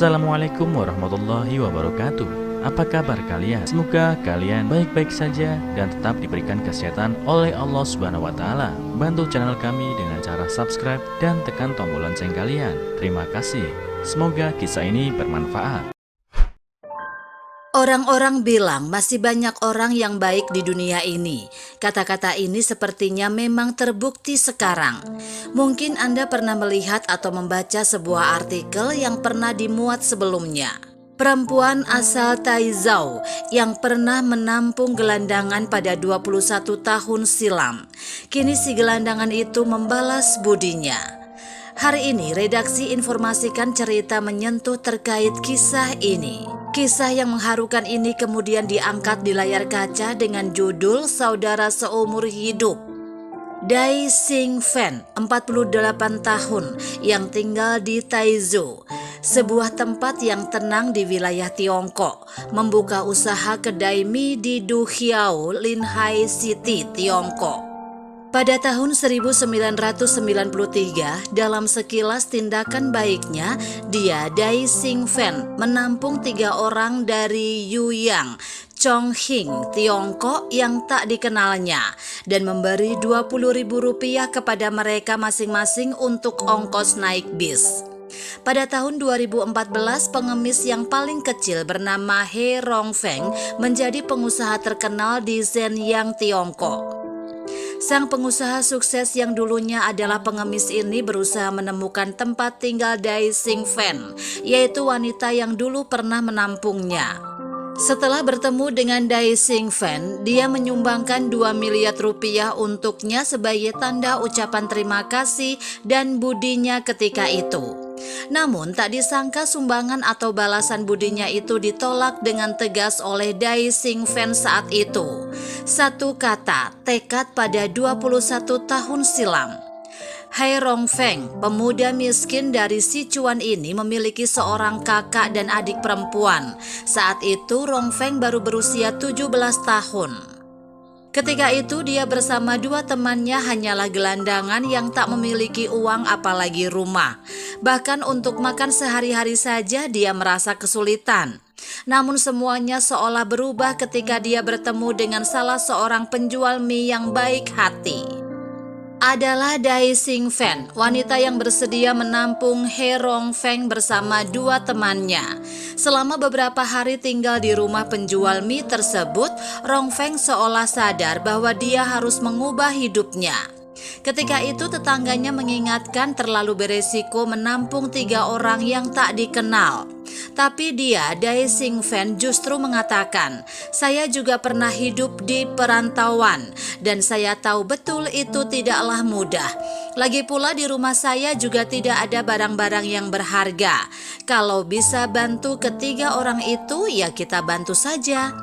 Assalamualaikum warahmatullahi wabarakatuh. Apa kabar kalian? Semoga kalian baik-baik saja dan tetap diberikan kesehatan oleh Allah Subhanahu wa taala. Bantu channel kami dengan cara subscribe dan tekan tombol lonceng kalian. Terima kasih. Semoga kisah ini bermanfaat. Orang-orang bilang masih banyak orang yang baik di dunia ini. Kata-kata ini sepertinya memang terbukti sekarang. Mungkin Anda pernah melihat atau membaca sebuah artikel yang pernah dimuat sebelumnya. Perempuan asal Taizhou yang pernah menampung gelandangan pada 21 tahun silam. Kini si gelandangan itu membalas budinya. Hari ini redaksi informasikan cerita menyentuh terkait kisah ini. Kisah yang mengharukan ini kemudian diangkat di layar kaca dengan judul Saudara Seumur Hidup. Dai Xingfen, 48 tahun, yang tinggal di Taizhou, sebuah tempat yang tenang di wilayah Tiongkok, membuka usaha kedai mie di Duqiao, Linhai City, Tiongkok. Pada tahun 1993, dalam sekilas tindakan baiknya, Dai Xingfen menampung 3 orang dari Yuyang, Chongqing, Tiongkok yang tak dikenalnya dan memberi Rp20.000 kepada mereka masing-masing untuk ongkos naik bis. Pada tahun 2014, pengemis yang paling kecil bernama He Rongfeng menjadi pengusaha terkenal di Shenyang, Tiongkok. Sang pengusaha sukses yang dulunya adalah pengemis ini berusaha menemukan tempat tinggal Dai Xingfen, yaitu wanita yang dulu pernah menampungnya. Setelah bertemu dengan Dai Xingfen, dia menyumbangkan Rp2 miliar untuknya sebagai tanda ucapan terima kasih dan budinya ketika itu. Namun tak disangka sumbangan atau balasan budinya itu ditolak dengan tegas oleh Dai Xingfen saat itu. Satu kata, tekad pada 21 tahun silam. He Rongfeng, pemuda miskin dari Sichuan ini memiliki seorang kakak dan adik perempuan. Saat itu Rongfeng baru berusia 17 tahun. Ketika itu dia bersama 2 temannya hanyalah gelandangan yang tak memiliki uang apalagi rumah. Bahkan untuk makan sehari-hari saja dia merasa kesulitan. Namun semuanya seolah berubah ketika dia bertemu dengan salah seorang penjual mie yang baik hati. Adalah Dai Xingfen, wanita yang bersedia menampung He Rongfeng bersama 2 temannya. Selama beberapa hari tinggal di rumah penjual mie tersebut, Rongfeng seolah sadar bahwa dia harus mengubah hidupnya. Ketika itu tetangganya mengingatkan terlalu beresiko menampung 3 orang yang tak dikenal. Tapi dia, Dai Xingfen, justru mengatakan, saya juga pernah hidup di perantauan dan saya tahu betul itu tidaklah mudah. Lagi pula di rumah saya juga tidak ada barang-barang yang berharga. Kalau bisa bantu ketiga orang itu, ya kita bantu saja.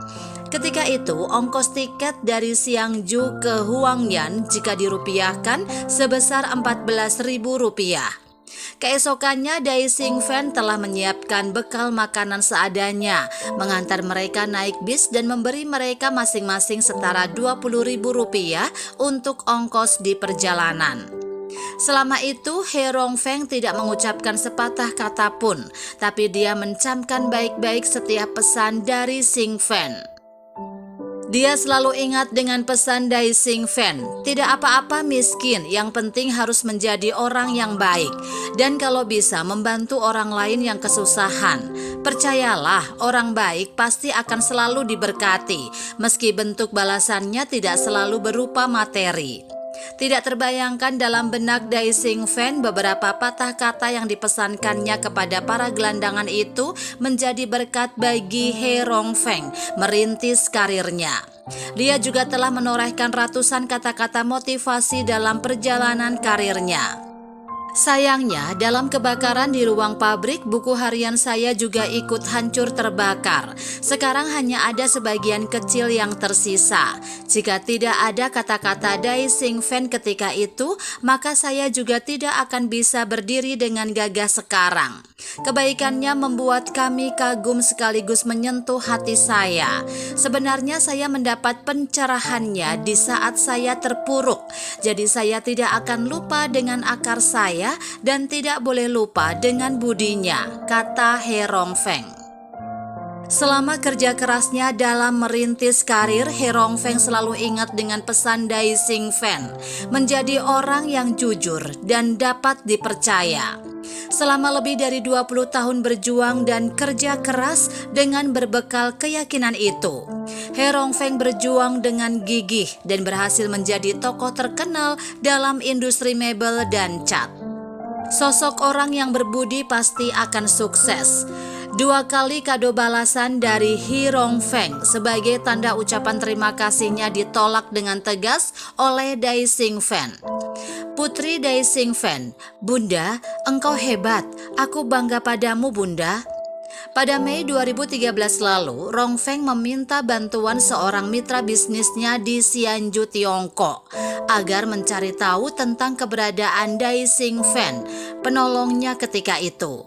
Ketika itu, ongkos tiket dari Xiangju ke Huangyan jika dirupiahkan sebesar Rp14.000. Keesokannya Dai Xingfen telah menyiapkan bekal makanan seadanya, mengantar mereka naik bis dan memberi mereka masing-masing setara Rp20.000 untuk ongkos di perjalanan. Selama itu He Rongfeng tidak mengucapkan sepatah kata pun, tapi dia mencamkan baik-baik setiap pesan dari Xingfen. Dia selalu ingat dengan pesan Dai Xingfen, tidak apa-apa miskin, yang penting harus menjadi orang yang baik. Dan kalau bisa membantu orang lain yang kesusahan. Percayalah, orang baik pasti akan selalu diberkati, meski bentuk balasannya tidak selalu berupa materi. Tidak terbayangkan dalam benak Dai Xingfen beberapa patah kata yang dipesankannya kepada para gelandangan itu menjadi berkat bagi He Rongfeng merintis karirnya. Dia juga telah menorehkan ratusan kata-kata motivasi dalam perjalanan karirnya. Sayangnya, dalam kebakaran di ruang pabrik, buku harian saya juga ikut hancur terbakar. Sekarang hanya ada sebagian kecil yang tersisa. Jika tidak ada kata-kata Dai Xingfen ketika itu, maka saya juga tidak akan bisa berdiri dengan gagah sekarang. Kebaikannya membuat kami kagum sekaligus menyentuh hati saya. Sebenarnya saya mendapat pencerahannya di saat saya terpuruk. Jadi saya tidak akan lupa dengan akar saya bekerja dan tidak boleh lupa dengan budinya, kata He Rongfeng. Selama kerja kerasnya dalam merintis karir, He Rongfeng selalu ingat dengan pesan Dai Xingfen, menjadi orang yang jujur dan dapat dipercaya. Selama lebih dari 20 tahun berjuang dan kerja keras dengan berbekal keyakinan itu, He Rongfeng berjuang dengan gigih dan berhasil menjadi tokoh terkenal dalam industri mebel dan cat. Sosok orang yang berbudi pasti akan sukses. 2 kali kado balasan dari He Rongfeng sebagai tanda ucapan terima kasihnya ditolak dengan tegas oleh Dai Xingfen. Putri Dai Xingfen, "Bunda, engkau hebat. Aku bangga padamu, Bunda." Pada Mei 2013 lalu, Rongfeng meminta bantuan seorang mitra bisnisnya di Xianju, Tiongkok, agar mencari tahu tentang keberadaan Dai Xingfen, penolongnya ketika itu.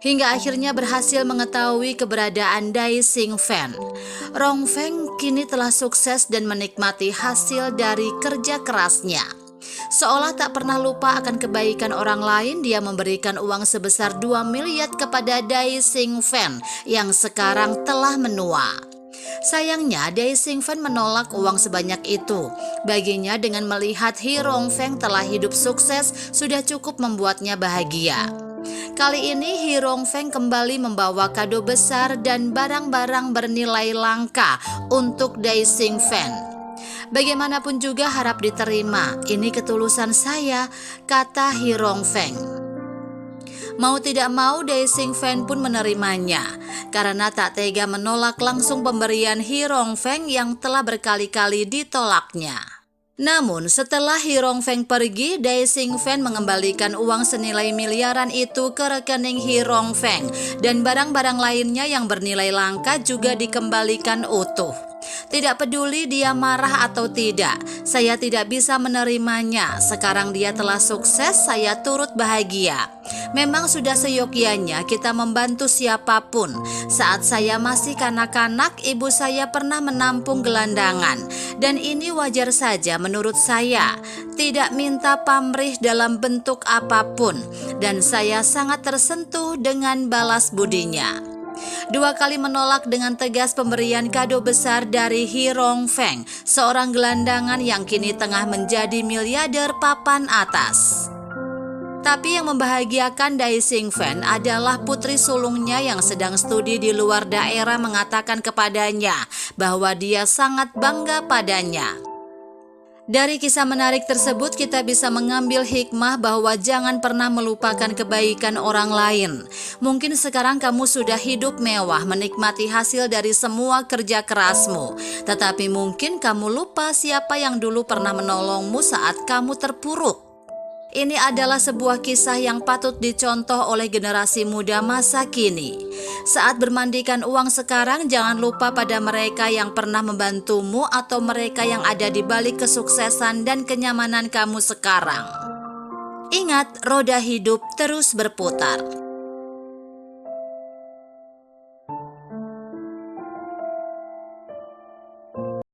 Hingga akhirnya berhasil mengetahui keberadaan Dai Xingfen. Rongfeng kini telah sukses dan menikmati hasil dari kerja kerasnya. Seolah tak pernah lupa akan kebaikan orang lain, dia memberikan uang sebesar 2 miliar kepada Dai Xingfen yang sekarang telah menua. Sayangnya Dai Xingfen menolak uang sebanyak itu. Baginya dengan melihat He Rongfeng telah hidup sukses sudah cukup membuatnya bahagia. Kali ini He Rongfeng kembali membawa kado besar dan barang-barang bernilai langka untuk Dai Xingfen. "Bagaimanapun juga harap diterima, ini ketulusan saya," kata He Rongfeng. Mau tidak mau Dai Xingfen pun menerimanya, karena tak tega menolak langsung pemberian He Rongfeng yang telah berkali-kali ditolaknya. Namun setelah He Rongfeng pergi, Dai Xingfen mengembalikan uang senilai miliaran itu ke rekening He Rongfeng dan barang-barang lainnya yang bernilai langka juga dikembalikan utuh. Tidak peduli dia marah atau tidak, saya tidak bisa menerimanya. Sekarang dia telah sukses, saya turut bahagia. Memang sudah seyogyanya kita membantu siapapun. Saat saya masih kanak-kanak, ibu saya pernah menampung gelandangan. Dan ini wajar saja menurut saya. Tidak minta pamrih dalam bentuk apapun. Dan saya sangat tersentuh dengan balas budinya. 2 kali menolak dengan tegas pemberian kado besar dari He Rongfeng, seorang gelandangan yang kini tengah menjadi miliarder papan atas. Tapi yang membahagiakan Dai Xingfen adalah putri sulungnya yang sedang studi di luar daerah mengatakan kepadanya bahwa dia sangat bangga padanya. Dari kisah menarik tersebut kita bisa mengambil hikmah bahwa jangan pernah melupakan kebaikan orang lain. Mungkin sekarang kamu sudah hidup mewah, menikmati hasil dari semua kerja kerasmu. Tetapi mungkin kamu lupa siapa yang dulu pernah menolongmu saat kamu terpuruk. Ini adalah sebuah kisah yang patut dicontoh oleh generasi muda masa kini. Saat bermandikan uang sekarang, jangan lupa pada mereka yang pernah membantumu atau mereka yang ada di balik kesuksesan dan kenyamanan kamu sekarang. Ingat, roda hidup terus berputar.